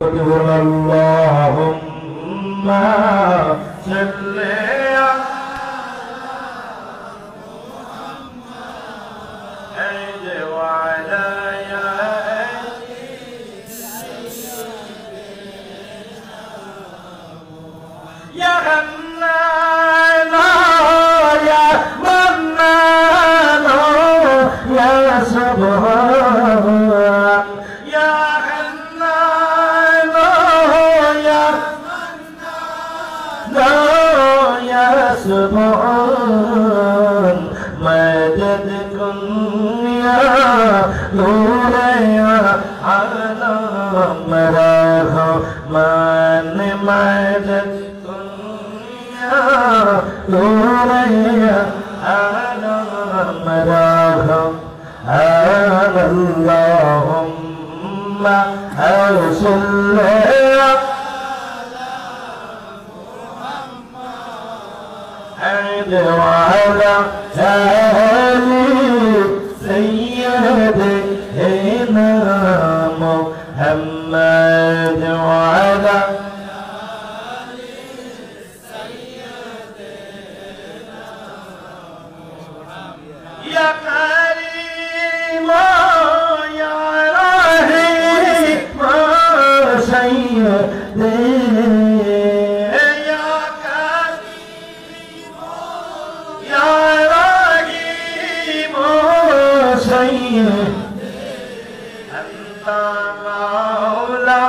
اللهم صل سبحان مدد كن يا نور يا عالم رحمن مدد كن يا نور يا عالم رحمن اللهم صل وعلى آل سيدنا محمد وعلى آل سيدنا محمد يا كريم يا رحيم سيدنا أنت مولا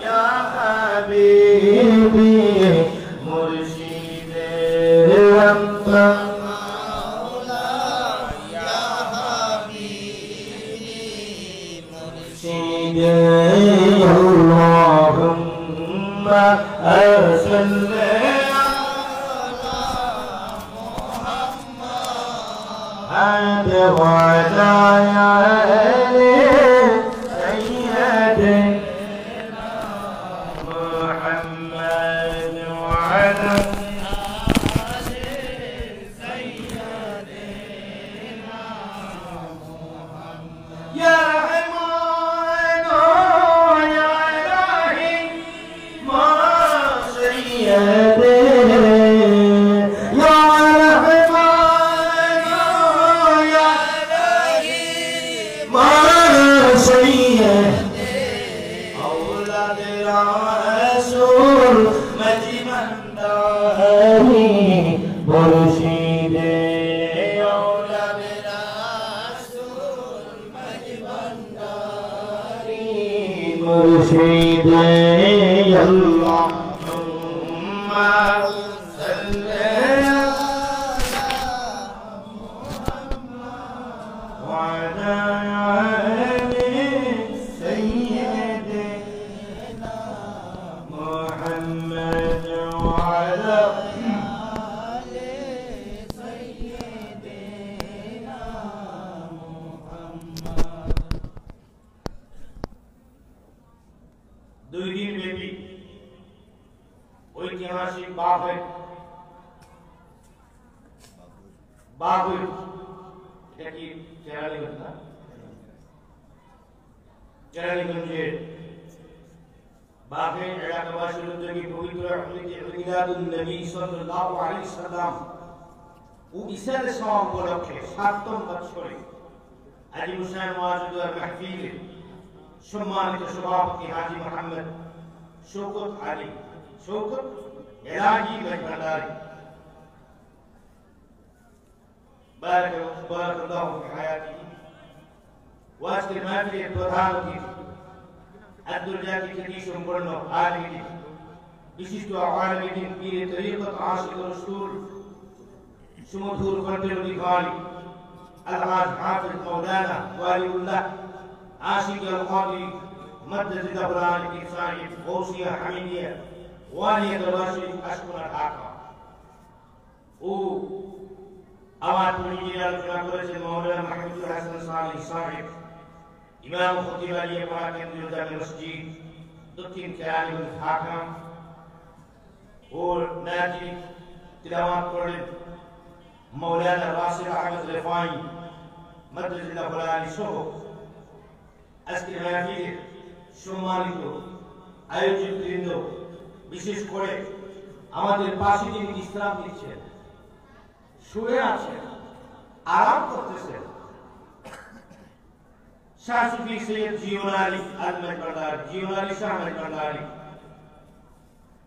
يا حبيبي مرشدي أنت مولا يا حبيبي مرشدي اللهم صل وعلى آل سيدنا محمد وعلى آل سيدنا محمد يا رحمن يا رحيم سيدنا مرشدي اللهم صل على محمد وعلى آل سيدنا محمد وعلى آل سيدنا محمد দুই দিন ব্যাপী ঐতিহাসিক বাগুই এটা কি কেরানীগঞ্জ না কেরানীগঞ্জের বাগুই এলাকাবাসীর উদ্যোগে পবিত্র মিলাদুন নবী সাল্লাল্লাহু আলাইহি সাল্লাম ও ঈসার সওয়াব উপলক্ষে ৭ম বছরে আজি মুসলিম ওয়াজুদার মাহফিলে সম্মানিত সভাপতি হাজী মোহাম্মদ শওকত আলী শওকত এলাহি ভান্ডারী বারাকাল্লাহু ফি হায়াতিহি ওয়াজকের মাহফিলের প্রধান অতিথি আন্তর্জাতিক খ্যাতি সম্পন্ন আলিম বিশিষ্ট আলিম পীর তরিকত আশিক রাসূল সুমধুর কণ্ঠের অধিকারী আলহাজ হাফিজ মাওলানা ওয়ালিউল্লাহ عاشق القاضي مدد الدوران الإنساني غوثية حميدية والية الراشد أشكر الحاقة أوات من جلال كناكورة المولانا محمد الحسن صالح صاحب إمام خطيب علي براكين جلدان المسجد دكتين كياني الحاكم ناجي تلاوات قرن مولانا راسل أحمد رفاعي مدد الدوران شهو আজকের মাহফিলে সম্মানিত আয়োজিত বৃন্দ, বিশেষ করে আমাদের পাশে যিনি বিশ্রাম দিচ্ছেন, শুয়ে আছেন, আরাম করতেছেন, শাহ সুফি সৈয়দ জিয়র আলী আল-মাইকান্দারি, জিয়র আলী শাহ মাইকান্দারি,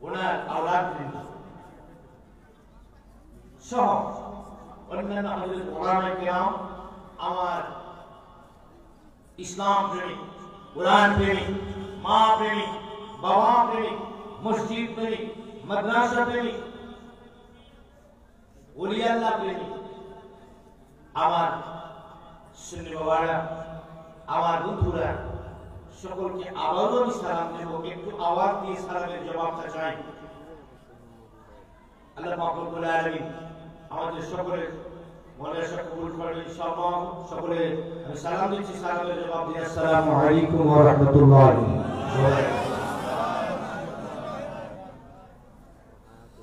ওনার আওলাদ বৃন্দ সহ অন্যান্য হযরত উলামায়ে কিরাম, আমার ইসলাম প্রেমিক, কোরআন প্রেমিক, মা প্রেমিক, বাবা প্রেমিক, মসজিদ প্রেমিক, মাদ্রাসা প্রেমিক, ওলি আল্লাহ প্রেমিক, আমার সুন্নি বাবারা, আমার বন্ধুরা, সকলকে আবারও আমি সালাম দেব। একটু আওয়াজ দিয়ে সালামের জবাবটা চাই। আল্লাহ পাক রব্বুল আলামিন আমাদের সকলের মনের আশা কবুল করেন ইনশাআল্লাহ। সকলে আমি সালাম দিচ্ছি, সালামের জবাব দিয়ে আসসালামু আলাইকুম ওয়া রাহমাতুল্লাহি ওয়া বারাকাতুহু।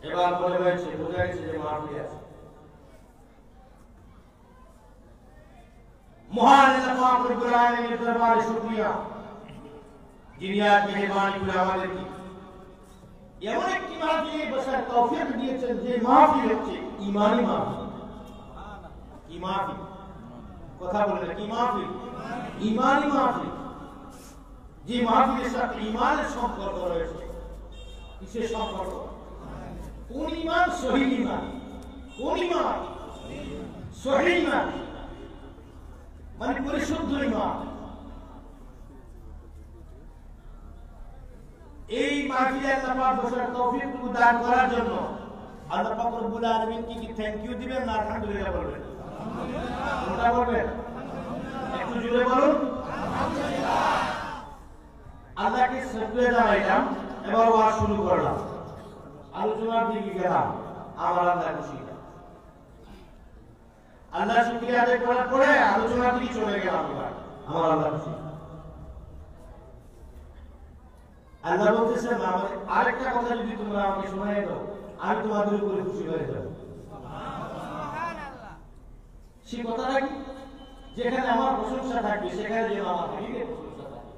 এবার বলে হয়েছে, বোঝা গেছে যে মাহফিল আছে। মহান আল্লাহ পাক রব্বুল আলামিনের দরবারে শুকরিয়া, যিনি আজ মেহরবানি করে আমাদেরকে এমন একটি মাহফিলে বসার তৌফিক দিয়েছেন, যে মাহফিল হচ্ছে ঈমানি মাহফিল। কি মাহফিল? কথা বলে না, কি মাহফিল? ঈমানি মাহফিল। যে মাহফিলের সাথে ঈমানের সম্পর্ক রয়েছে। কিসের সম্পর্ক? কোন ঈমান? সহিহ ঈমান। কোন ঈমান? সহিহ ঈমান, মানে পরিশুদ্ধ ঈমান। এই মাহফিলে আল্লাহ পাক বসার তৌফিক দান করার জন্য আল্লাহ পাক রব্বুল আলামিন কি থ্যাংক ইউ দিবেন না আলহামদুলিল্লাহ বলবেন? কোনটা বলবেন? একটু জোরে বলুন আলহামদুলিল্লাহ। আল্লাহকে শুকরিয়া জানাইলাম, এবার ওয়াজ শুরু করলাম, আলোচনার দিকে গেলাম, আমার আল্লাহ খুশি। আল্লাহ শুকরিয়া আদায় করার পরে আলোচনার দিকে চলে গেলাম, এবার আমার আল্লাহ খুশি। আল্লাহ বলতেছেন, আমাদের আরেকটা কথা যদি তোমরা আমাকে শোনায় দাও, আমি তোমাদের উপরে খুশি হয়ে যাব। সেই কথাটা কি? যেখানে আমার প্রশংসা থাকবে সেখানে যেন আমার হাবিবের প্রশংসা থাকবে।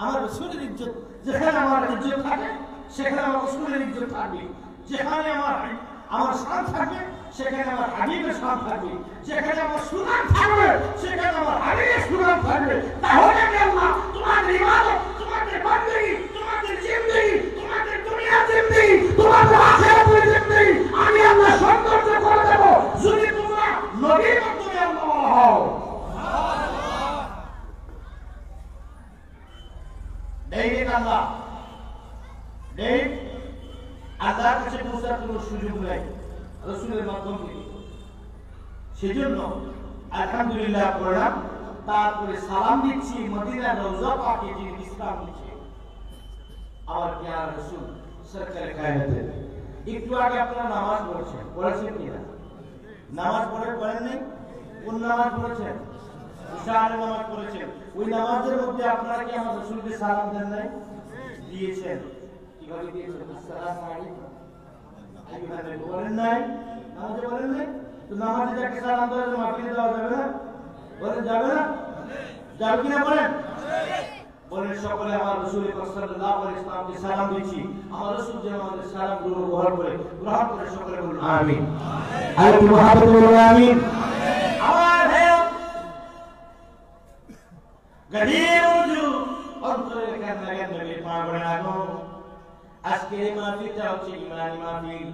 আমার রাসূলের ইজ্জত, যেখানে আমার ইজ্জত থাকে সেখানে আমার রাসূলের ইজ্জত থাকবে। যেখানে আমার শান থাকবে সেখানে আমার হাবিবের শান থাকবে। যেখানে আমার সুনাম থাকবে সেখানে আমার হাবিবের সুনাম থাকবে। তাহলে আল্লাহ তোমাদের ইবাদত, তোমাদের বندگی, তোমাদের জিন্দেগি, তোমাদের দুনিয়া জিন্দেগি, তোমাদের আখিরাতের জিন্দেগি আমি আল্লাহ সৌন্দর্য করে দেব, যদি তোমরা নবীর মাধ্যমে আল্লাহ হও। সুবহানাল্লাহ। ডাইরেক্ট আল্লাহ, ডাইরেক্ট আল্লাহর কাছে পৌঁছার কোনো সুযোগ নাই রাসূলের মাধ্যমে। সেজন্য আলহামদুলিল্লাহ পড়লাম, তারপরে সালাম দিচ্ছি মদিনার রওজা পাকে যিনি বিশ্রাম দিচ্ছে, আমার প্রিয় রাসূল সরকারে কায়নাতের। একটু আগে আপনারা নামাজ পড়ছেন, পড়েছেন কিনা? নামাজ পড়েন নাই? কোন নামাজ পড়েছেন? ইশার নামাজ পড়েছেন। ওই নামাজের মধ্যে আপনারা কি আমার রাসূলকে সালাম দেন নাই? দিয়েছেন। কিভাবে দিয়েছেন? আসসালামু আলাইকুম আইয়ুহান নবী বলেন নাই? নামাজে বলেন নাই? তো নামাজে যাকে সালাম দেওয়া হবে মাফিলে দেওয়া যাবে না? বলেন যাবে না? যাবে কিনা বলেন? বলেন সকলে আমার রাসূল সাল্লাল্লাহু আলাইহি ওয়াসাল্লামকে সালাম দিচ্ছি। আমার রাসূল যেন আমাদের সালামগুলো গ্রহণ করে সকলে বলুন আমিন। আল্লাহ মুহাম্মদ বলুন আমিন। আমার ভাই গভীর উজু অন্তরের কান্নায় নবীর পাক বানানো। আজকে এই মাহফিলটা হচ্ছে ঈমানি মাহফিল,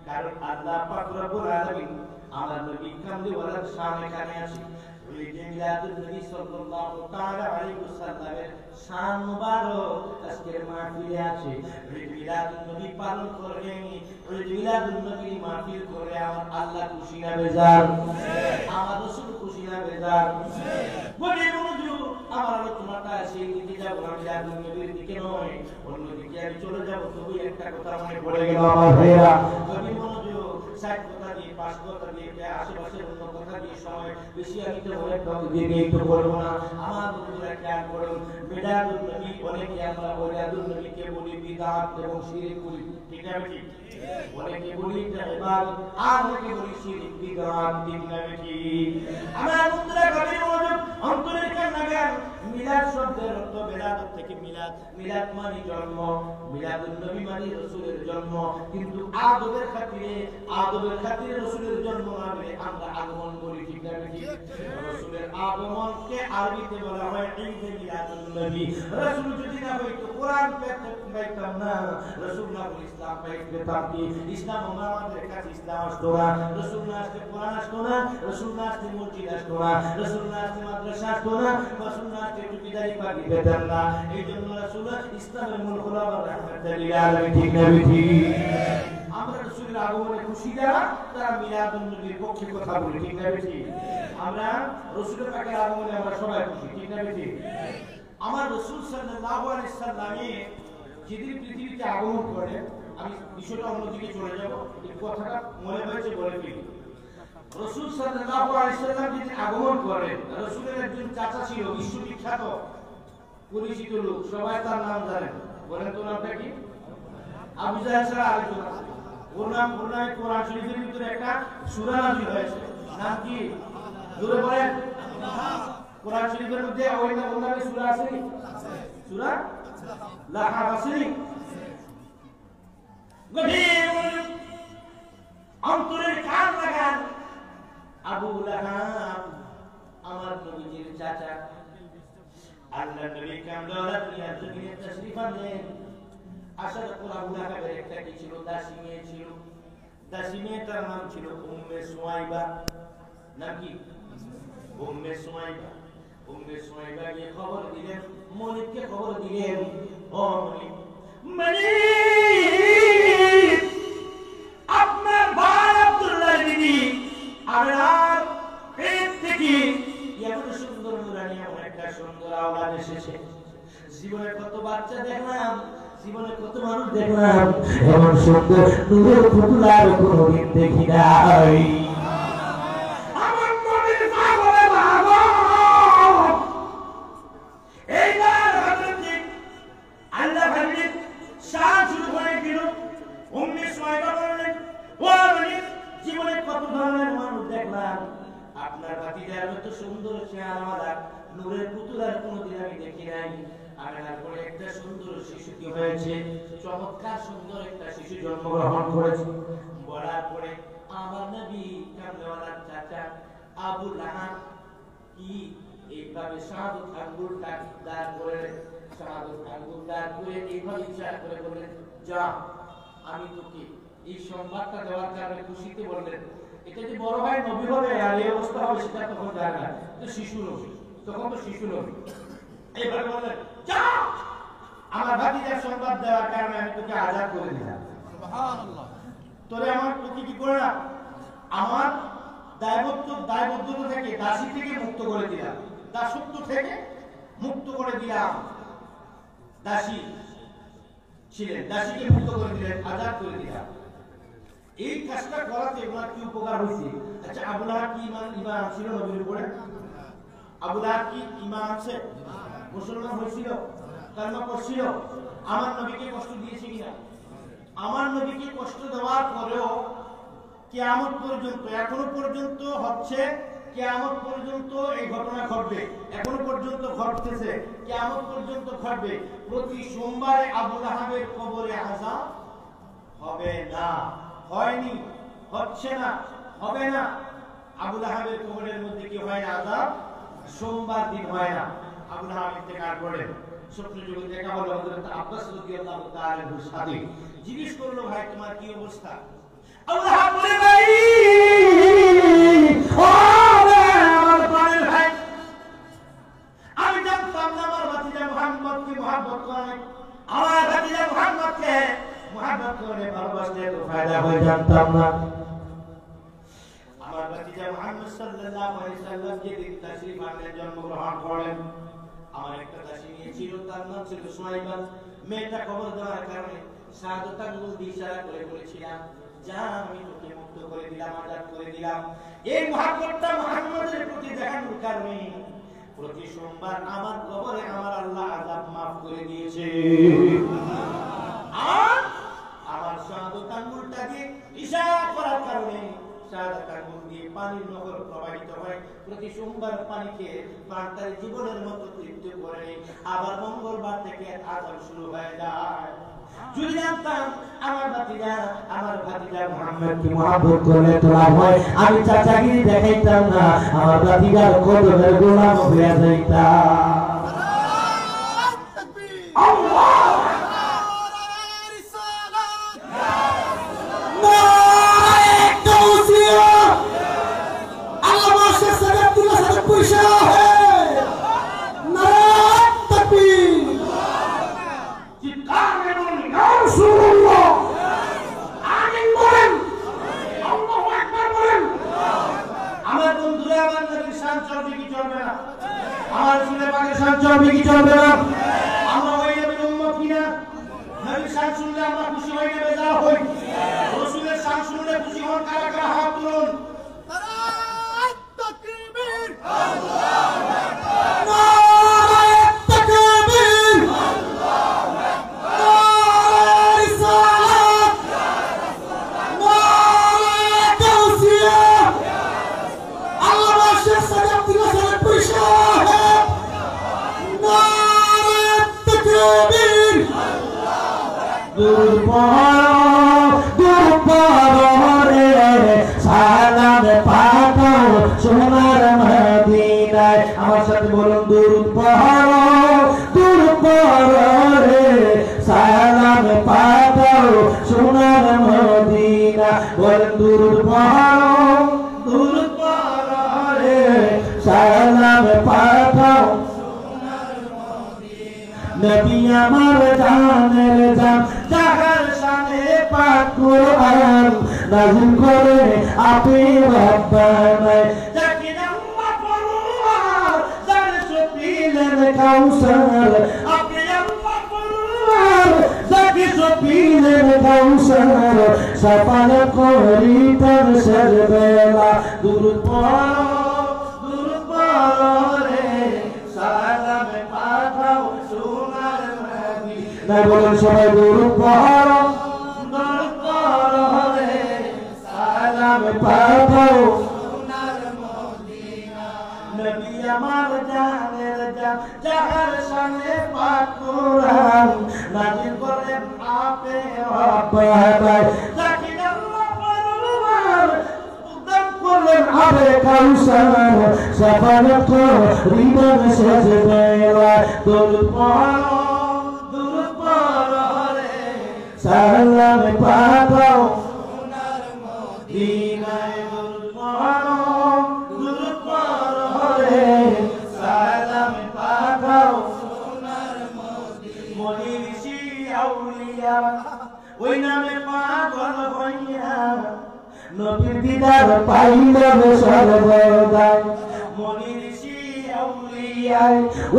কারণ আল্লাহ পাক রব্বুল আলামিন আমার নবী কামলিওয়ালার শান এখানে আছে। ওই যে মিলাদুন নবী সাল্লাল্লাহু তাআলা আলাইহি ওয়াসাল্লামের শান মুবারক আজকের মাহফিলে আছে। ওই মিলাদুন নবী পালন করলে, ওই মিলাদুন নবী মাহফিল করে আমার আল্লাহ খুশি না বেজার? আমার রাসূল খুশি না বেজার? বলি মনোযোগ, আমার আলোচনাটা সেই দিকে যাব না, মিলাদুন নবীর দিকে নয়, অন্যদিকে আমি চলে যাব। তবে একটা কথা মনে পড়ে গেল আমার ভাইরা, বলি মনোযোগ, 60 কথা দিয়ে 5 কথা দিয়ে আশেপাশের অন্য কথা দিয়ে সময় বেশি আমি তো অনেক দিয়ে একটু বলবো না। আমার বন্ধুরা খেয়াল করুন, মিলাদুন নবী অনেকে আমরা মিলাদুন নবীকে বলি বিদআত এবং শিরক বলি, ঠিক না? ঠিক। অনেকে বলি এটা ইবাদত, আর অনেকে বলি শিরক বিদআত, ঠিক না? ঠিক। আমার বন্ধুরা গভীর মনোযোগ, অন্তরের কান্নাগার। মিলাদ শব্দের অর্থ বেলাদত থেকে থেকে মিলাদ, মিলাদ মানে জন্ম, মিলাদুন নবী মানে রাসূলের জন্ম। কিন্তু আদবের খাতিরে রাসূলের জন্ম না বলে আমরা আগমন বলি, ঠিক না ঠিক? রাসূলের আগমনকে আরবিতে বলা হয় ঈদে মিলাদুন নবী। রাসূল যদি না হইতো কোরআন পাইতাম না, রাসূল না বলে ইসলাম পাইতাম কি? ইসলাম আমাদের কাছে ইসলাম আসতো না, রাসূল না আসলে কোরআন আসতো না, রাসূল না আসলে মসজিদ আসতো না, রাসূল না আসলে মাদ্রাসা আসতো না, রাসূল না আসলে টুপিদারি পাগড়ি পেতেন না। এইজন্য রাসূল ইসলামের মূল খোলাফা রাহমাতুল লিল আলামিন, ঠিক না ঠিক? আমরা রাসূলের আগমনে খুশি যারা, তারা মিলাদুন নবীর পক্ষে কথা বলি, ঠিক না ঠিক? আমরা রাসূলের পাকের আগমনে আমরা সবাই খুশি, ঠিক না ঠিক? আমার রাসূল সাল্লাল্লাহু আলাইহি সাল্লামে যেদিন পৃথিবীতে আগমন করে, আমি বিষয়টা অন্যদিকে চলে যাব, এই কথাটা মনে হয়েছে বলে ফেলি। রাসূল সাল্লাল্লাহু আলাইহি সাল্লাম যেদিন আগমন করেন, রাসূলের একজন চাচা ছিল বিশ্ববিখ্যাত পরিচিত লোক, সবাই তার নাম জানেন। বলেন তো নামটা কি? আবু জাহেল ছাড়া আরেকজন আছে। ওর নামে কোরআন শরীফের ভিতরে একটা সূরা নাযিল হয়েছে। নাম কি? জোরে বলেন। কোরআন শরীফের মধ্যে ওই নামে সূরা আছে কি? সূরা লাহাব আছে। গভীর অন্তরের কান লাগান, আবু লাহাব আমার নবীজির চাচা, আল্লাহর নবী কামদাওয়ালা দুনিয়ার জমিনে তাশরীফ আনলেন। আসার পর আবু লাহাবের একটা কি ছিল? দাসী মেয়ে ছিল। দাসী মেয়েটার নাম ছিল উম্মে সুমাইবা। নাম কি? উম্মে সুমাইবা। উম্মে সুমাইবা গিয়ে খবর দিলেন, মনিবকে খবর দিলেন, ও মনিব, আপনার ভাই আব্দুল্লাহ বিবি আপনার পেট থেকে এমন সুন্দর নুরানি এমন একটা সুন্দর আওলাদ এসেছে। জীবনে কত বাচ্চা দেখলাম, জীবনে কত মানুষ দেখলাম, এমন সুন্দর নূরের পুতুলা আর কোনোদিন দেখি নাই। আমার নবীর পাগলে পাগল। এইবার হযরত আল্লাহ হাবিব শান শুরু হয়ে গেল। উম্মে সুমাইবা বললেন, ও নবী, জীবনে কত ধরনের মানুষ দেখলাম, আপনার ভাতিজার মতো সুন্দর চেহারাওয়ালা নূরের পুতুলার কোনোদিন আমি দেখি নাই। আমেনার পরে একটা সুন্দর শিশু কি হয়েছে, চমৎকার সুন্দর একটা শিশু জন্মগ্রহণ করেছে। বলার পরে আমার নবী কামদাওয়ালার চাচা আবু লাহাব কি এইভাবে শাহাদাত আঙ্গুলটা দাঁড় করে, শাহাদাত আঙ্গুল দাঁড় করে এইভাবে ইশারা করে বললেন, যা, আমি তোকে এই সংবাদটা দেওয়ার কারণে খুশিতে বললেন। এটা যে বড় ভাই নবী হবে আর এই অবস্থা হবে সেটা তখন জানে না, তো শিশু নবী, তখন তো শিশু নবী। এইভাবে বললেন, যা, আমার ভাতিজার সংবাদ দেওয়ার কারণে আমি তোকে আজাদ করে দিলাম। সুবহানাল্লাহ। তোরে আমার তোকে কি করে না, আমার দায়বদ্ধতা থেকে, দাসী থেকে মুক্ত করে দিলাম, দাসত্ব থেকে মুক্ত করে দিলাম। দাসী ছিলেন, দাসীকে মুক্ত করে দিলেন, আজাদ করে দিলাম। এই কাজটা করাতে ওনার কি উপকার হয়েছে? আচ্ছা, আবু লাহাব কি ঈমান ছিল নবীর উপরে? আবু লাহাব কি ঈমান আছে? মুসলমান হয়েছিল, কালেমা পড়ছিল, আমার নবীকে কষ্ট দিয়েছে কিনা? আমার নবীকে কষ্ট দেওয়ার পরেও কিয়ামত পর্যন্ত, এখনো পর্যন্ত হচ্ছে, কিয়ামত পর্যন্ত এই ঘটনা ঘটবে, এখনো পর্যন্ত ঘটতেছে, কিয়ামত পর্যন্ত ঘটবে। প্রতি সোমবারে আবু লাহাবের কবরে আযাব হবে না, হয়নি, হচ্ছে না, হবে না। আবু লাহাবের কবরের মধ্যে কি হয় না? আযাব সোমবার দিন হয় না। আবু লাহাব ইন্তেকাল করেন, স্বপ্ন যুগে দেখা হলো হযরত আব্বাস রাদিয়াল্লাহু তাআলা আনহুর সাথে। জিজ্ঞেস করলো, ভাই তোমার কি অবস্থা? আবু লাহাব বলে, ভাই, ও আমার প্রাণের ভাই, আমি জানতাম না আমার ভাতিজা মুহাম্মদকে মুহাব্বত করে, আমার ভাতিজা মুহাম্মদকে মুহাব্বত করে ভালোবাসলে তো ফায়দা হয়, জানতাম না। আমার ভাতিজা মুহাম্মদ সাল্লাল্লাহু আলাইহি সাল্লাম যেদিন তাশরীফ আনলেন, জন্মগ্রহণ করেন, আমার একটা দাসী মেয়ে ছিল, তার নাম ছিল সুমাইবা। মেয়েটা খবর দেওয়ার কারণে শাহাদাত আঙ্গুল দিয়ে ইশারা করে বলেছিলাম, যা, আমি তোকে মুক্ত করে দিলাম, আজাদ করে দিলাম। এই মুহাব্বতটা মুহাম্মদের প্রতি দেখানোর কারণে প্রতি সোমবার আমার কবরে আমার আল্লাহ আযাব maaf করে দিয়েছে। আর আমার শাহাদাত আঙ্গুলটা দিয়ে ইশারা করার কারণে শাহাদাত আঙ্গুল দিয়ে পানির নহর প্রবাহিত হয়। প্রতি সোমবার পানি খেয়ে প্রাণটার জীবনের মতো তৃপ্তি করে আবার মঙ্গলবার থেকে আযান শুরু হয়ে যায়। যদি জানতাম আমার ভাতিজা মুহাম্মদকে মহব্বত করলে তোলা হয়, আমি চাচাগিরি দেখাইতাম না, আমার ভাতিজার কদমের গোলাম হয়ে যাইতাম। আমার শুনে পাকিস্তান চলবে কি চলবে না? আমরা ওই নবীর উম্মত কিনা? নবীর শান শুনলে আমরা খুশি হই না বেজার হই? রাসূলের শান শুনলে খুশি হন কারা কারা হাত তুলুন। নারায়ে তাকবীর, আল্লাহু আকবার, নারায়ে তাকবীর, আল্লাহু আকবার, নারায়ে রিসালাত, ইয়া রাসূলুল্লাহ, নারায়ে তাওসিয়া, ইয়া রাসূলুল্লাহ, আল্লাহ শেখ সাহেব দিলা সাহেব পরিশাহ, নারায়ে তাকবীর, দুর্বরে সালাম পাঠাও সোনার মদিনায়। আমার সাথে বলুন দুর্বরে সালাম পাঠাও সোনার মদিনা। বলেন দুর্বরে সালাম পাঠাও নবী আমার জানের জান, যাহার শানে পাক কুরআন নাযিল করে আপনি রব্বানা। যাকে আল্লাহ পরওয়ার যার সপিলেন কাউসার, আপনি আল্লাহ পরওয়ার যাকে সপিলেন কাউসার, সাফাল করিতেন সরবেলা। দুরূদ পড়ো সালাম পাঠাও সোনার মদিনা। নাই বলেন সবাই দুরূদ পড়ো রে সালাম পাঠাও সোনার মদিনা। নবী আমার জানের জান, যাহার শানে পাক কুরআন নাযিল করেন আপনি রব্বানা। যাকে আল্লাহ পরওয়ার উদ্দাম করলেন আবে কাউসার, সাফায়াত করিবেন শেষবেলা। দুরূদ পড়ো রে সালাম পাঠাও সোনার মদিনায়। দুরূদ পড়ো রে সালাম পাঠাও সোনার মদিনায়। মনি ঋষি আউলিয়া ওই নামে পাগল হইয়া নবীর দিদার পাইলাম সর্বদাই। মনি ঋষি আউলিয়া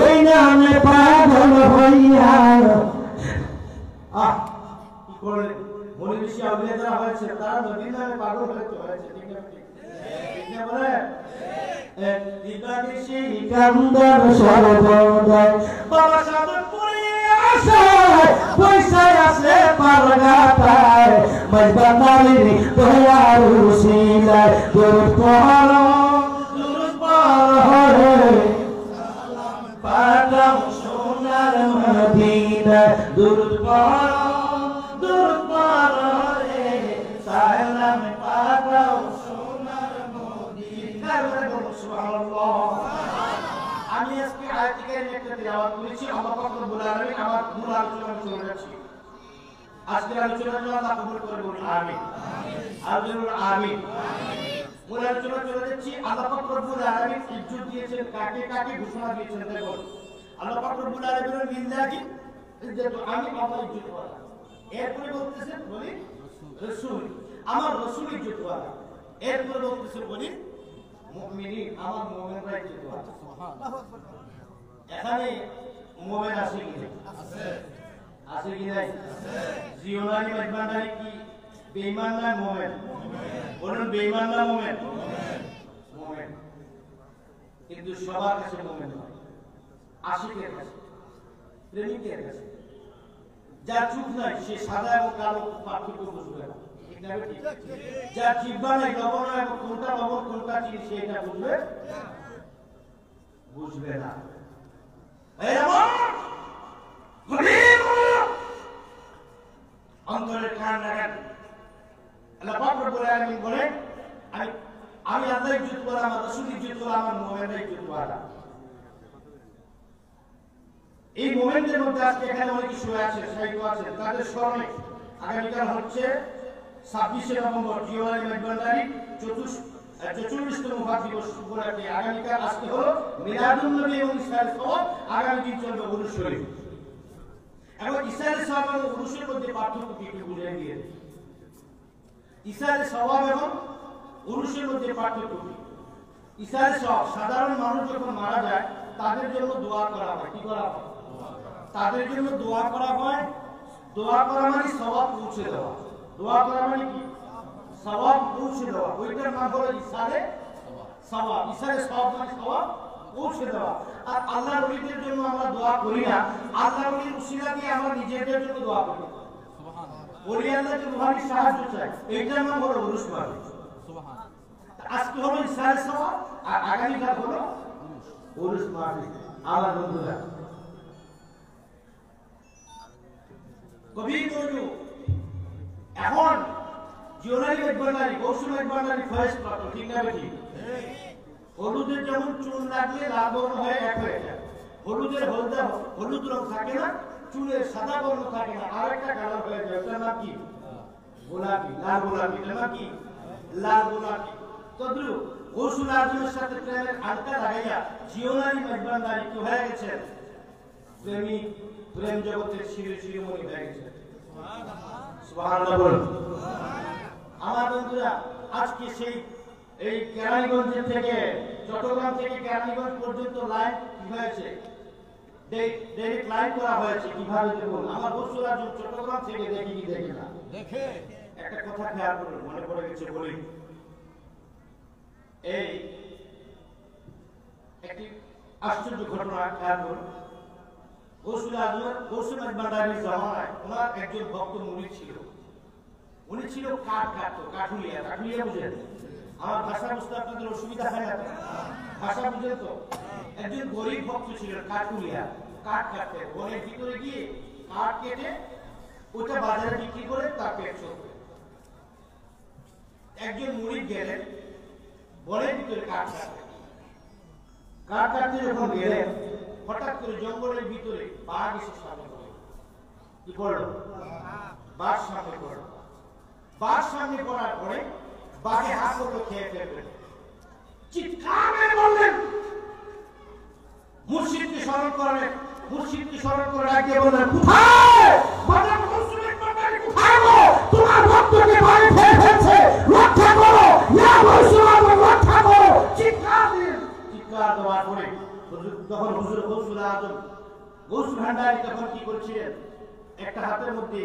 ওই নামে পাগল হইয়া কি করে মনি ঋষি আউলিয়া যারা হয়েছে তারা নবীর নামে পাগল হয়েছে। ঠিক না? ঠিক না বলে সিকান্দার সর্বদাই। বাবা সাধনপুরে আসে পয়সায় আছে পারগাটায়, মজবানালির দয়ার উসিলায়। দুরূদ পড়ো রে সালাম পাঠাও সোনার মদিনা। দুরূদ পড়ো রে সালাম পাঠাও সোনার মদিনা। সুবহানাল্লাহ। আমি আজকে আয়াত থেকে একটা তিলাওয়াত করেছি। আল্লাহ পাক রব্বুল আলামিন আমার মূল আলোচনা চলে যাচ্ছে। আজকের আলোচনা আল্লাহ কবুল করে বলুন আমিন। আমিন আমিন। মূল আলোচনা চলে যাচ্ছি। আল্লাহ পাক রব্বুল আলামিন ইজ্জত দিয়েছেন কাকে কাকে ঘোষণা দিয়েছেন দেখুন। আল্লাহ পাক রব্বুল আলামিনের লিল্লাহি ইজ্জত, আমি আমার ইজ্জত ওয়ালা। এরপরে বলতেছেন বলি রাসূল, আমার রাসূল ইজ্জত ওয়ালা। এরপরে বলতেছেন বলি মুমিনিন, আমার মুমিনরা ইজ্জত ওয়ালা। এখানে মুমিন আছে কি নাই? আছে কি নাই? জিওনানি মজবানানি কি বেঈমান না মুমিন? বলুন বেঈমান না মুমিন? মুমিন। কিন্তু সবার কাছে মুমিন নয়। আশিকের কাছে, প্রেমিকের কাছে, যার চোখ নাই সে সাদা এবং কালো পার্থক্য বুঝবে না। ঠিক না ঠিক? যার জিহ্বা নাই, লবণ এবং কোনটা লবণ কোনটা চিনি সেটা বুঝবে না। অন্তরের কান লাগান। আল্লাহ পাক রব্বুল আলামিন বলেন, আমি আল্লাহ ইজ্জত করলাম, আমার রাসূল ইজ্জত করলাম, আমার মুমিনরা ইজ্জত করলাম। এই মুমিনদের মধ্যে আজকে এখানে অনেক শুয়ে আছে, সাহিত্য আছে, তাদের স্মরণে আগামীকাল হচ্ছে 26শে নভেম্বর জিওয়ানি মেজবান্ডারি 44তম ওফাত দিবস উপলক্ষে আগামীকাল আজকে হলো মিলাদুন নবী এবং ইসরাইল সওয়াব, আগামী দিন চলবে উরুস শরীফ। এবং ইসরাইল সওয়াব এবং উরুসের মধ্যে পার্থক্য কি একটু বুঝিয়ে দিয়ে। ইসরাইল সওয়াব এবং উরুসের মধ্যে পার্থক্য কি? ইসরাইল সওয়াব সাধারণ মানুষ যখন মারা যায় তাদের জন্য দোয়া করা হয়। কি করা হয়? তাদের জন্য দোয়া করা হয়। দোয়া করা মানে সওয়াব পৌঁছে দেওয়া। দোয়া করা মানে কি? সওয়াব পৌঁছে দেওয়া। ওইটার নাম হলো ইসালে সওয়াব। ইসালে সওয়াব মানে সওয়াব পৌঁছে দেওয়া। আর আল্লাহর ওলিদের জন্য আমরা দোয়া করি না, আল্লাহর ওলির উসিলা দিয়ে আমরা নিজেদের জন্য দোয়া করি। সুবহানাল্লাহ। ওলি আল্লাহকে রূহানি সাহায্য চাই, এইটার নাম হলো উরুস মাহফিল। সুবহানাল্লাহ। আজকে হলো ইসালে সওয়াব আর আগামীকাল হলো উরুস মাহফিল। আমার বন্ধুরা গভীর মনোযোগ। এখন জিওনারি মেজবান্ডারি, গৌসুল মেজবান্ডারি ফয়েজ প্রাপ্ত, ঠিক না ঠিক? হলুদের যেমন চুন লাগলে লাল বর্ণ হয়ে এক হয়ে যায়, হলুদের হলুদ রং থাকে না, চুনের সাদা বর্ণ থাকে না, আর একটা কালার হয়ে যায়, ওটার নাম কি? গোলাপি, লাল গোলাপি। এটার নাম কি? লাল গোলাপি। তদ্রুপ গৌসুল আজমের সাথে প্রেমের আড্ডা লাগাইয়া জিওনারি মেজবান্ডারি কি হয়ে গেছেন? প্রেমিক, প্রেম জগতের শিরোমণি হয়ে গেছে। সুবহানাল্লাহ বলুন। আমার বন্ধুরা আজকে সেই এই কেরানীগঞ্জ থেকে চট্টগ্রাম থেকে কেরানীগঞ্জ পর্যন্ত লাইন কি হয়েছে? ডাইরেক্ট লাইন করা হয়েছে। কিভাবে দেখুন, আমার বন্ধুরা চট্টগ্রাম থেকে দেখি কি দেখে না দেখে। একটা কথা খেয়াল করুন, মনে পড়ে গেছে বলি। এই একটি আশ্চর্য ঘটনা খেয়াল করুন। গৌসুল মেজবান্ডারির জামানায় ওনার একজন ভক্ত মুরিদ ছিল। উনি ছিল কাঠ কাটতো, কাঠুলিয়া। কাঠুলিয়া বুঝেন? আমার ভাষা বুঝতে আপনাদের অসুবিধা হয় না? ভাষা বুঝেন তো? একজন গরিব ভক্ত ছিলেন কাঠুলিয়া, কাঠ কাটতে বনের ভিতরে গিয়ে কাঠ কেটে ওটা বাজারে বিক্রি করে তার পেট চলবে। একজন মুরিদ গেলেন বনের ভিতরে কাঠ কাটতে। কাঠ কাটতে যখন গেলেন হঠাৎ করে জঙ্গলের ভিতরে বাঘ এসে সামনে পড়ল। কি করলো? বাঘ সামনে পড়লো। বাঘ সামনে পড়ার পরে বাঘে হাত করলো, খেয়ে ফেলবে। চিৎকার মেরে বললেন, মুর্শিদকে স্মরণ করলেন। মুর্শিদকে স্মরণ করে ডাকিয়ে বললেন, কোথায়? বললেন, মুসলিম বাঙালি কোথায় গো? তোমার ভক্তকে বাঘে খেয়ে ফেলছে, রক্ষা করো, ইয়া মুসলমান রক্ষা করো। চিৎকার দিলেন। চিৎকার দেওয়ার পরে তখন হুজুর গৌসুল আজম, গৌসুল ভান্ডারী তখন কি করছিলেন? একটা হাতের মধ্যে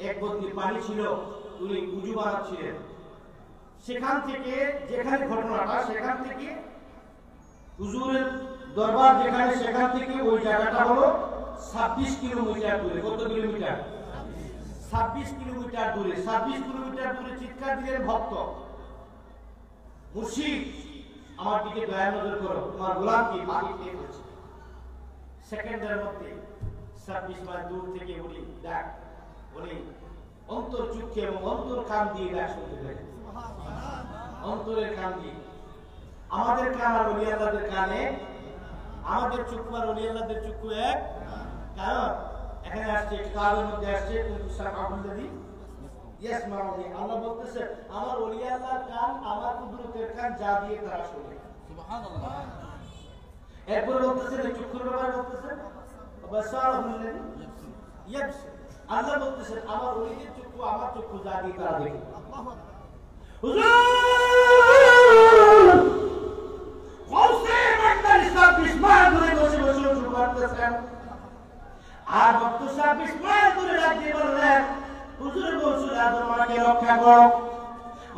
এক বদলি পানি ছিল, উনি উজু বানাচ্ছিলেন। সেখান থেকে যেখানে ঘটনাটা, সেখান থেকে হুজুরের দরবার যেখানে, সেখান থেকে ওই জায়গাটা হলো 26 কিলোমিটার দূরে। কত কিলোমিটার? 26 কিলোমিটার দূরে। 26 কিলোমিটার দূরে চিৎকার দিলেন ভক্ত, মুর্শিদ আমার দিকে দয়া নজর করো, তোমার গোলামকে বাঘে খেয়ে ফেলছে। সেকেন্ডের মধ্যে 26 মাইল দূর থেকে উনি ডাক, উনি অন্তর চুক্ষে এবং অন্তর কান দিয়ে ডাক শুনতে পেলেন। অন্তরের কান দিয়ে। আমাদের কান আর ওলি আল্লাহদের কানে, আমাদের চক্ষু আর ওলি আল্লাহদের চক্ষু এক। কারণ এখানে আসছে কালের মধ্যে আসছে আল্লাহ বলতেছে, আমার ওলি আল্লাহর কান আমার কুদরতের কান, যা দিয়ে তারা শুনে। সুবহানাল্লাহ। এরপর বলতেছে চক্ষুর ব্যাপারে বলতেছে আল্লাহ বলতেছেন, আমার ওলিদের চক্ষু আমার চক্ষু, যা দিয়ে তারা দেখে। আর ভক্ত 26 মাইল দূরে রাখতে বললেন, হুজুর গৌসুল আজম আমাকে রক্ষা করো।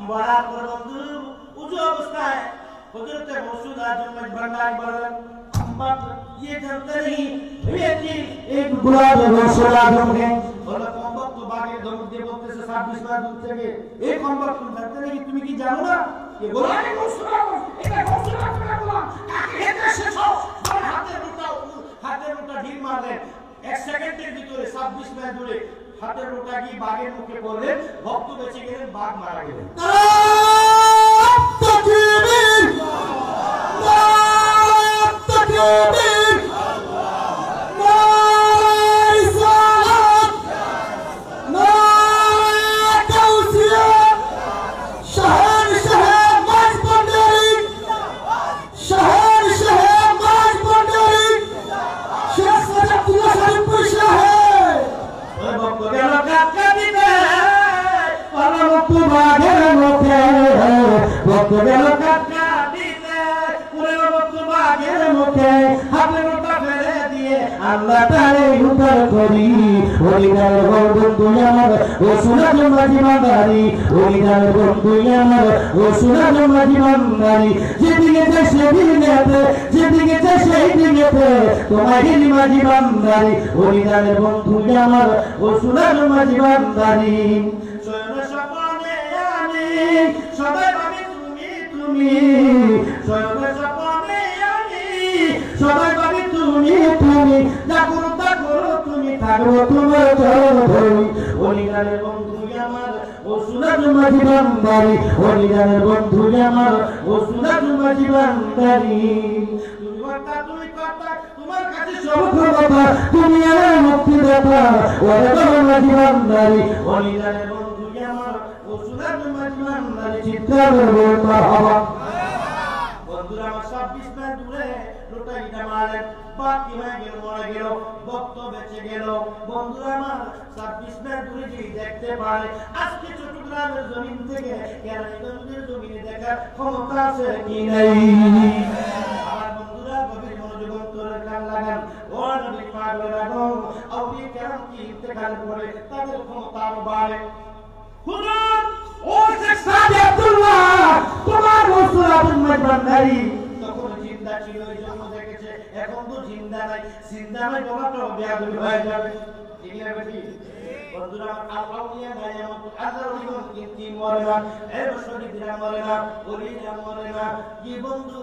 বলার পর বন্ধু উঁচু অবস্থায় হযরত গৌসুল আজম মেজবান্ডারী বললেন, ये जानते नहीं एक गुलाब गौसुल आजम है। बोला कौन तो बागे ধমক দিয়ে বলতেছে 26 মাইল দূর থেকে এই কম্বল শুনতে নাকি তুমি কি জানো না কে বলে আমি মুসলমান এটা মুসলমান করে বলা এটা শেষ হও হাতের উল্টা ঢিল মারলেন 1 সেকেন্ডের ভিতরে 26 মাইল দূরে হাতের উল্টা কি বাঘের মুখে পড়লেন ভক্ত বেঁচে গেলেন বাঘ মারা গেলেন তাকবীর তাকবীর আল্লাহ তারে উদ্ধার করি হরিদার বন্ধু আমার ও সুরাজ মাঝি বান্দারি হরিদার বন্ধু আমার ও সুরাজ মাঝি বান্দারি যেদিকে যায় সেদিকে যেদিকে যায় সেইদিকে তোমার মাঝি বান্দারি হরিদার বন্ধু আমার ও সুরাজ মাঝি বান্দারি সবাই ভাবি তুমি সবাই ভাবি তুমি যা করো তুমি থাকবো তোমার ধরি হরিদারের বন্ধু আমার ও সুরাজ মাঝি বান্দারি হরিদারের বন্ধু আমার ও সুরাজ মাঝি বান্দারি তুমি কথা তোমার কাছে সব কথা তুমি আমার মুক্তিদাতা ওরে বাবা মাঝি বান্দারি হরিদারের বন্ধু আমার ও সুরাজ মাঝি বান্দারি চিৎকার করবে মারহাবা বন্ধুরা আমার 26 মাইল দূরে লুটাইটা মারলেন বাকি হয়ে গেল মরে গেল ভক্ত বেঁচে গেল বন্ধুরা আমার 26 মাইল দূরে যে দেখতে পারে আজকে চট্টগ্রামের জমিন থেকে কেরানীগঞ্জের জমিনে দেখার ক্ষমতা আছে কি নাই আমার বন্ধুরা গভীর মনোযোগ অন্তরে কান লাগান ও নবী পাগলেরা গো আউলিয়া কেরাম কি ইন্তেকাল করে তাদের ক্ষমতা আরো বাড়ে হুজুর ও শেখ সাদি আব্দুল্লাহ তোমার রাসূল আব্দুল মান্নারি তখন জিন্দা ছিল এই জন্য দেখেছে এখন তো জিন্দা নাই জিন্দা নাই বলাটা বেয়াদবি হয়ে যাবে ঠিক না বেটি বন্ধুরা আল্লাহওয়ালিয়া নাই এমন হাজার জীবন কিন্তু মরে না এই শহীদরা মরে না ওলিরা মরে না কি বন্ধু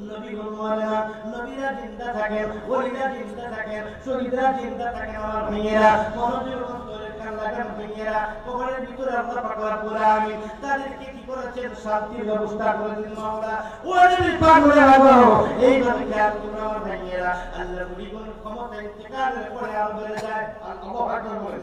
নবীগণ মরে না নবীরা জিন্দা থাকেন ওলিরা জিন্দা থাকেন শহীদরা জিন্দা থাকেন আমার ভাইয়েরা মনোযোগ অন্তরে কান লাগান ভাইয়েরা কবরের ভিতরে আল্লাহ পাক রব্বুল আলামিন তাদেরকে কি করেছেন শান্তির ব্যবস্থা করে দিন মাওলা ও নবী পাক বলে লাগো এইভাবে খেয়াল করুন আমার ভাইয়েরা আল্লাহর নবীগণ ক্ষমতা ইন্তেকালের পরে আর বেড়ে যায় আল্লাহু আকবার বলে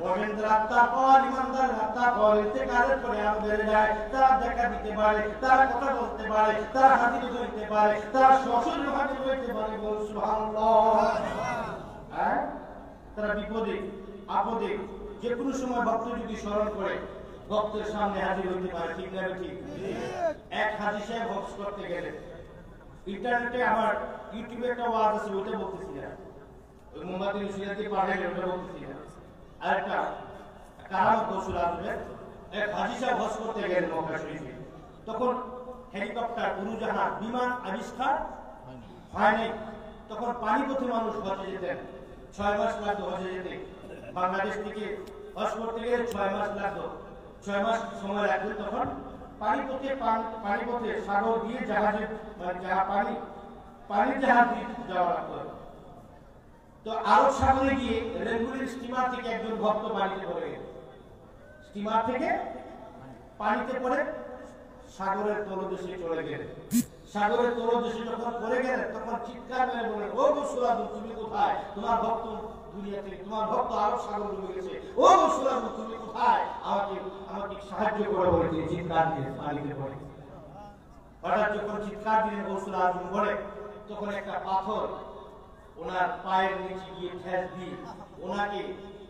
মুমিনদের আত্মা কল ইমানদার আত্মা কল ইন্তেকালের পরে আর বেড়ে যায় তারা দেখা দিতে পারে তারা কথা বলতে পারে তারা হাজির হইতে পারে তারা সশরীর হাজির হইতে পারে বল সুবহানাল্লাহ হ্যাঁ তারা বিপদে আপদে যে কোনো সময় ভক্ত যদি স্মরণ করে ভক্তের সামনে হাজির হইতে পারে ঠিক না ঠিক এক হাজি সাহেব বক্স করতে গেলে ইন্টারনেটে আমার ইউটিউবে একটা ওয়াজ আছে ওটা বলতেছি না ওই মোহাম্মদ ইউসুফকে পাঠাইলে ওটা বলতেছি না আর একটা কারামত রসুল আসবে এক হাজি সাহেব বক্স করতে গেলেন মক্কা শরীফে তখন হেলিকপ্টার উড়োজাহাজ বিমান আবিষ্কার হয়নি তখন পানিপথে মানুষ হজে যেতেন 6 মাস লাগতো হজে যেতে বাংলাদেশ থেকে হজ করতে গেলে 6 মাস লাগতো 6 মাস সময় লাগতো তখন পানিপথে সাগর দিয়ে জাহাজে মানে পানির জাহাজ দিয়ে যাওয়া লাগতো তো আরব সাগরে গিয়ে রেলগুলির স্টিমার থেকে একজন ভক্ত পানিতে পড়ে গেল স্টিমার থেকে পানিতে পড়ে সাগরের তলদেশে চলে গেলেন সাগরের তলদেশে যখন পড়ে গেলেন তখন চিৎকার করে বললেন ও গোসুলাদু তুমি কোথায় তোমার ভক্ত দুনিয়া থেকে তোমার ভক্ত আরব সাগর ডুবে গেছে ও গোসুলাদু তুমি কোথায় আমাকে সাহায্য করে বলে তিনি চিৎকার দিয়ে পানিতে পড়ে হঠাৎ যখন চিৎকার দিলেন গোসুলাদু পড়ে তখন একটা পাথর ওনার পায়ের নিচে গিয়ে ঠেস দিয়ে ওনাকে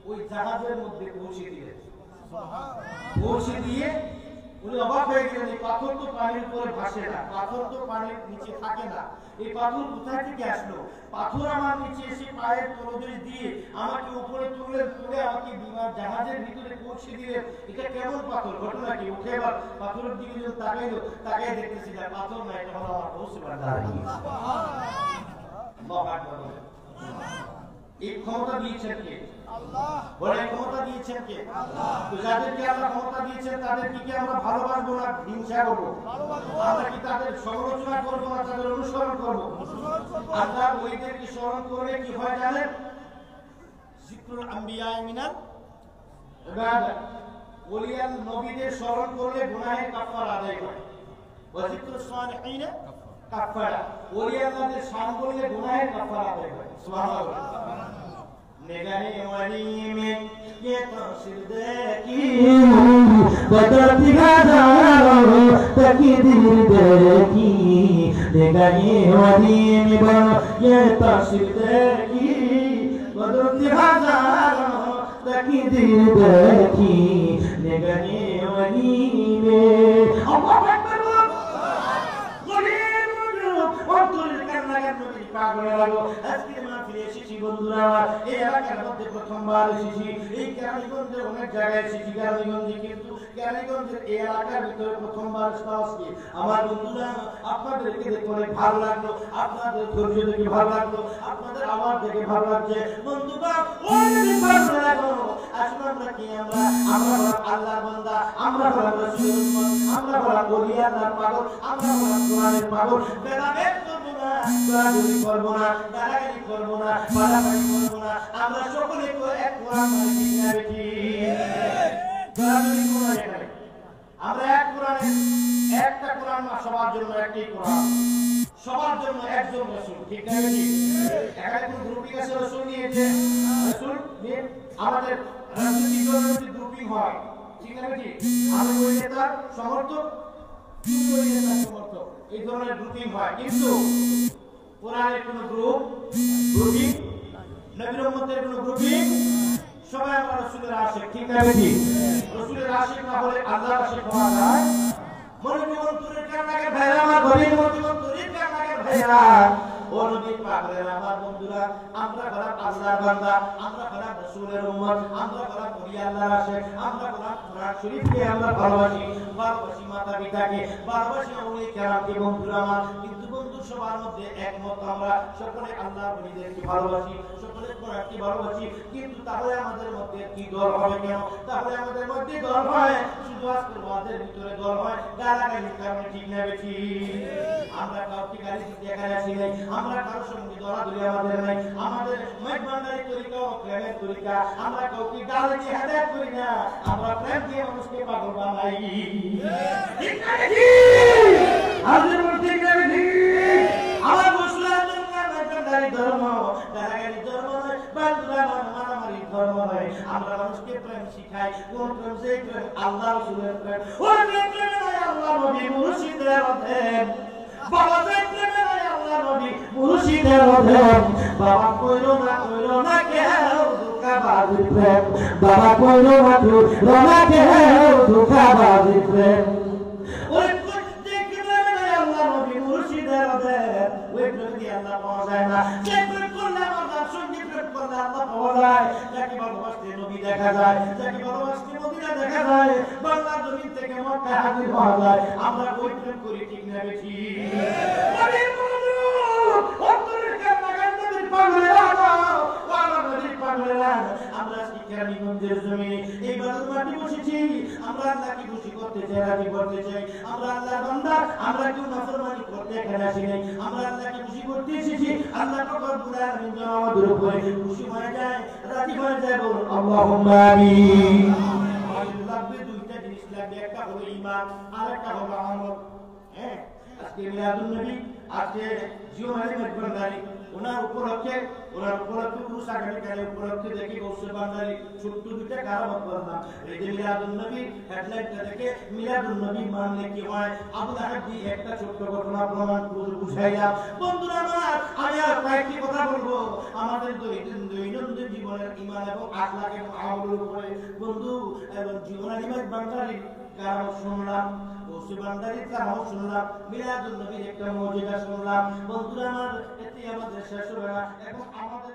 ওই জাহাজের মধ্যে পৌঁছে দিলেন পৌঁছে দিয়ে উনি অবাক হয়ে গেলেন এই পাথর তো পানির উপরে ভাসে না পাথর তো পানির নিচে থাকে না এই পাথর কোথায় থেকে আসলো পাথর আমার নিচে এসে পায়ের তলদেশ দিয়ে আমাকে উপরে তুলে আমাকে বিমান জাহাজের ভিতরে পৌঁছে দিলেন এটা কেমন পাথর ঘটনা কি উঠে এবার পাথরের দিকে যখন তাকাই দেখতেছি না পাথর না এটা হলো আমার পৌঁছে বান্দা এই ক্ষমতা দিয়েছেন কে? আল্লাহ। বলে ক্ষমতা দিয়েছেন কে? আল্লাহ। তো যাদেরকে আল্লাহ ক্ষমতা দিয়েছেন তাদেরকে কি আমরা ভালোবাসবো না হিংসা করবো? আমরা কি তাদের সমালোচনা করবো না তাদের অনুসরণ করবো? আল্লাহ ওইদেরকে স্মরণ করলে কি হয় জানেন? যিকরুল আম্বিয়া মিনাল ইবাদা, ওলিয়াল নবীদের স্মরণ করলে গুনাহের কাফারা আদায় হয়। ওয়া যিকরুস সালিহিন কাফারা, ওলিয়াল্লাহদের শান করলে গুনাহের কাফারা আদায় হয়। সুবহানাল্লাহ। निगाहे वाली में ये तस्वीर देखी बदलती हजारों तकदीर देखी निगाहे वाली में ये तस्वीर देखी बदलती हजारों तकदीर देखी निगाहे वाली में अल्लाहू अकबर পাগলের লাগো আজকে মাহফিলে এসেছি বন্ধুরা আমার এই এলাকার মধ্যে প্রথমবার এসেছি এই কেরানীগঞ্জের অনেক জায়গায় এসেছি কেরানীগঞ্জে কিন্তু কেরানীগঞ্জের এই এলাকার ভিতরে প্রথমবার আসছি আমার বন্ধুরা আপনাদেরকে দেখে অনেক ভালো লাগলো আপনাদের ধৈর্য দেখে ভালো লাগলো আপনাদের আওয়াজ দেখে ভালো লাগছে বন্ধুরা অনেক ভালো লাগলো আসলে আমরা কি আমরা আল্লাহর বান্দা আমরা হলাম রাসূলের উম্মত আমরা হলাম ওলি আল্লাহর পাগল আমরা হলাম কোরআনের পাগল বেদাবেদ করবো না দলাদলি করবো না গালাগালি করবো না বাড়াবাড়ি করবো না আমরা সকলে এক কোরআন মানে ঠিক না বেটি দলাদলি করবো না এখানে আমরা এক কোরআনে একটা কোরআন সবার জন্য একটাই কোরআন সবার জন্য একজন রাসূল ঠিক না বেটি এখানে কোন গ্রুপিং আছে রাসূল নিয়েছে রাসূল নিয়ে আমাদের রাজনৈতিক গ্রুপিং হয় ঠিক না বেটি আমি ওই নেতার সমর্থক তুমি ওই নেতার সমর্থক এই ধরনের গ্রুপিং হয় কিন্তু কোরআনের কোন গ্রুপিং নবীর উম্মতের কোন গ্রুপিং সবাই আমরা রাসূলের আশিক ঠিক না বেটি রাসূলের আশিক না হলে আল্লাহর আশিক হওয়া যায় মনে জীবন তুরির কান্নাকে ভাইরা আমার গভীর মনে জীবন তুরির কান্নাকে ভাইরা ও নবী পাকের আমার বন্ধুরা আমরা হলাম আল্লাহর বান্দা আমরা হলাম রাসূলের উম্মত আমরা হলাম ওলি আল্লাহর আশিক আমরা হলাম কোরআন শরীফকে আমরা ভালোবাসি মাতা পিতাকে ভালোবাসি ওলি কেরামকে বন্ধুরা আমার কিন্তু বন্ধু সবার মধ্যে একমত আমরা সকলে আল্লাহর ওলিদেরকে ভালোবাসি সকলে কোরআনকে ভালোবাসি কিন্তু তাহলে আমাদের মধ্যে কি দল হবে কেন তাহলে আমাদের মধ্যে দল হয় শুধু আজকের ওয়াজের ভিতরে দল হয় গালাগালির কারণে ঠিক না বেশি আমরা কাউকে গালি দিতে এখানে আসি নাই আমরা কারোর সঙ্গে দলাদলি আমাদের নাই আমাদের মেহমানদারি তরিকা ও প্রেমের তরিকা আমরা কাউকে গালি দিয়ে হেদায়েত করি না আমরা প্রেম দিয়ে মানুষকে পাগল বানাই ঠিক না বেশি হাজির ঠিক না বেশি আমার মুসলমানদের মেহমানদারি ধর্ম গালাগালি ধর্ম নয় বান্দুরা মারামারি ধর্ম নয় আমরা মানুষকে প্রেম শিখাই কোন প্রেম সেই প্রেম আল্লাহ রাসূলের প্রেম ওই প্রেমে নয় আল্লাহ নবী মুর্শিদের অধীন বাবা প্রেমে নয় আল্লাহ নবী মুর্শিদের অধীন বাবা কইরো না কেউ ধোঁকাবাজি প্রেম বাবা কইরো না কেউ ধোঁকাবাজি প্রেম ওই প্রেমে নয় আল্লাহ নবী মুর্শিদের অধীন ওই প্রেম দিয়ে আল্লাহ পাওয়া যায় না যে প্রেম করলে আমার সঙ্গে প্রেম করলে আল্লাহ পাওয়া যায় যাকে ভালোবাসতে নবী দেখা যায় যাকে ভালোবাসতে মদিনা দেখা যায় বাংলা জমিন থেকে মক্কা হাজির হওয়া যায় আমরা ওই প্রেম করি ঠিক না বেশি আমরা কেরানীগঞ্জের জমিনে এই বাদল মাটি বসেছি আমরা আল্লাহকে খুশি করতে চাই রাজি করতে চাই আমরা আল্লাহর বান্দা আমরা কেউ নাফরমানি করতে এখানে আসি নাই আমরা আল্লাহকে খুশি করতে এসেছি আল্লাহ রব্বুল আলামিন যেন আমাদের উপরে খুশি হয়ে যায় রাজি হয়ে যায় বলুন আল্লাহুম্মা আমিন আমাদের লাগবে দুইটা জিনিস লাগবে একটা হলো ঈমান আর একটা হলো আমল হ্যাঁ আজকে মিলাদুন নবী আজকে জীবনের মেহমানদারি ওনার উপলক্ষে পুরুষ আগামীকালের উপলক্ষে দেখি গৌসে বান্দারি ছোট্ট দুইটা কারামত করলাম এই যে মিলাদুন নবী হেডলাইনটা দেখে মিলাদুন নবী মানলে কি হয় আবু লাহাব দিয়ে একটা ছোট্ট ঘটনা প্রমাণ বুঝাইলাম বন্ধুরা আমার আমি আর কয়েকটি কথা বলবো আমাদের দৈনন্দিন জীবনের ঈমান এবং আখলাক এবং আমলের উপরে বন্ধু এবং জীবনের ঈমান বান্দারি কারণ শুনলাম গৌসে বান্দারি কারণ শুনলাম মিলাদুন নবীর একটা মুজিজা শুনলাম বন্ধুরা আমার এতে আমাদের শেষ হবে না এবং আমাদের